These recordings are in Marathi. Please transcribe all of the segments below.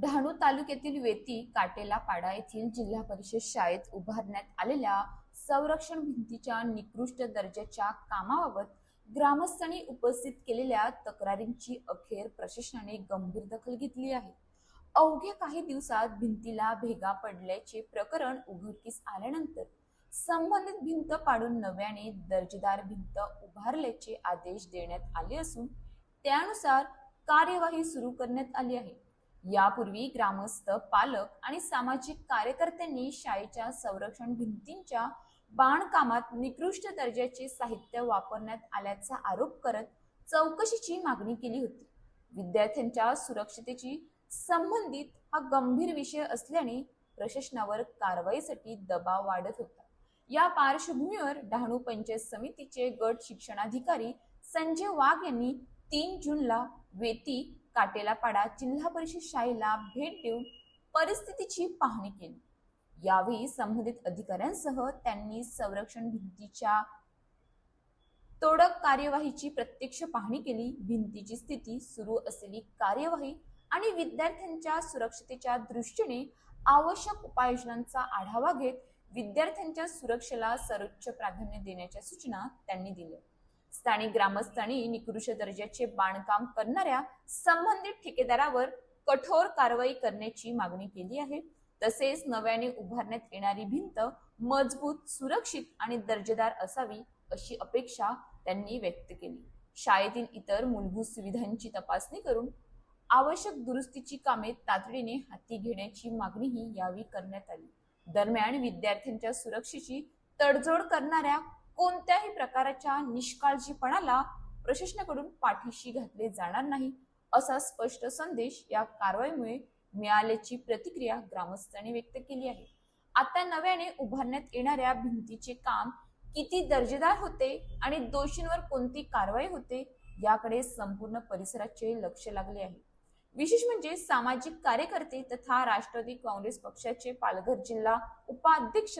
डहाणू तालुक्यातील वेती काटेला पाडा येथील जिल्हा परिषद शाळेत उभारण्यात आलेल्या संरक्षण भिंतीच्या निकृष्ट दर्जाच्या कामाबाबत ग्रामस्थांनी उपस्थित केलेल्या तक्रारींची अखेर प्रशासनाने गंभीर दखल घेतली आहे। अवघ्या काही दिवसात भिंतीला भेगा पडल्याचे प्रकरण उघडकीस आल्यानंतर संबंधित भिंत पाडून नव्याने दर्जेदार भिंत उभारल्याचे आदेश देण्यात आले असून त्यानुसार कार्यवाही सुरू करण्यात आली आहे। यापूर्वी ग्रामस्थ, पालक आणि सामाजिक कार्यकर्त्यांनी शाळेच्या संरक्षण भिंतींच्या बांधकामात निकृष्ट दर्जाचे साहित्य वापरण्यात आल्याचा आरोप करत चौकशीची मागणी केली होती। विद्यार्थ्यांच्या सुरक्षतेशी संबंधित हा गंभीर विषय असल्याने प्रशासनावर कारवाईसाठी दबाव वाढत होता। या पार्श्वभूमीवर डहाणू पंचायत समितीचे गट शिक्षणाधिकारी संजय वाघ यांनी 3 जूनला वेती काटेला पाडा जिल्हा परिषद शाळेला भेट देऊन परिस्थितीची पाहणी केली। यावेळी संबंधित अधिकाऱ्यांसह त्यांनी संरक्षण भिंतीच्या तोडक कार्यवाहीची प्रत्यक्ष पाहणी केली। भिंतीची स्थिती, सुरू असलेली कार्यवाही आणि विद्यार्थ्यांच्या सुरक्षतेच्या दृष्टीने आवश्यक उपाययोजनांचा आढावा घेत विद्यार्थ्यांच्या सुरक्षेला सर्वोच्च प्राधान्य देण्याच्या सूचना त्यांनी दिल्या। स्थानिक ग्रामस्थांनी निकृष्ट दर्जाचे बांधकाम करणाऱ्या संबंधित ठेकेदारावर कठोर कारवाई करण्याची मागणी केली आहे। तसेच नव्याने उभारण्यात येणारी भिंत मजबूत, सुरक्षित आणि दर्जेदार असावी अशी अपेक्षा त्यांनी व्यक्त केली। शाळेतील इतर मूलभूत सुविधांची तपासणी करून आवश्यक दुरुस्तीची कामे तातडीने हाती घेण्याची मागणीही यावेळी करण्यात आली। दरम्यान विद्यार्थ्यांच्या सुरक्षेची तडजोड करणाऱ्या कोणत्याही प्रकारच्या निष्काळजीपणाला प्रशासनाकडून पाठीशी घातले जाणार नाही असा स्पष्ट संदेश या कारवाईमुळे मिळाल्याची प्रतिक्रिया ग्रामस्थांनी व्यक्त केली आहे। आता नव्याने उभारण्यात येणाऱ्या भिंतीचे काम किती दर्जेदार होते आणि दोषींवर कोणती कारवाई होते याकडे संपूर्ण परिसराचे लक्ष लागले आहे। विशेष म्हणजे सामाजिक कार्यकर्ते तथा राष्ट्रवादी काँग्रेस पक्षाचे पालघर जिल्हा उपाध्यक्ष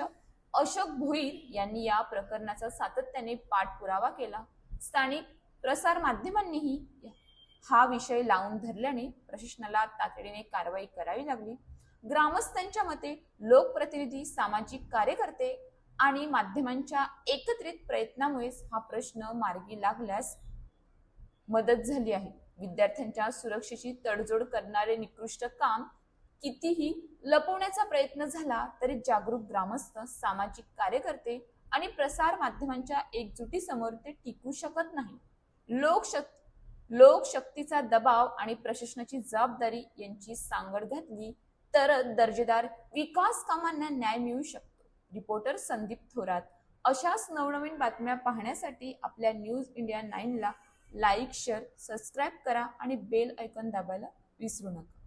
अशोक भोईर यांनी या प्रकरणाचा सातत्याने पाठपुरावा केला। स्थानिक प्रसार माध्यमांनीही हा विषय लावून धरल्याने प्रशासनाला तातडीने कारवाई करावी लागली। ग्रामस्थांच्या मते लोकप्रतिनिधी, सामाजिक कार्यकर्ते आणि माध्यमांच्या एकत्रित प्रयत्नामुळेच हा प्रश्न मार्गी लागल्यास मदत झाली आहे। विद्यार्थ्यांच्या सुरक्षेची तडजोड करणारे निकृष्ट काम कितीही लपवण्याचा प्रयत्न झाला तरी जागरूक ग्रामस्थ, सामाजिक कार्यकर्ते आणि प्रसार माध्यमांच्या एकजुटीसमोर ते टिकू शकत नाही। लोकशक्तीचा दबाव आणि प्रशासनाची जबाबदारी यांची सांगड घातली तर दर्जेदार विकास कामांना न्याय मिळू शकतो। रिपोर्टर संदीप थोरात। अशाच नवनवीन बातम्या पाहण्यासाठी आपल्या न्यूज इंडिया 9 ला लाईक, शेअर, सबस्क्राईब करा आणि बेल आयकॉन दाबायला विसरू नका।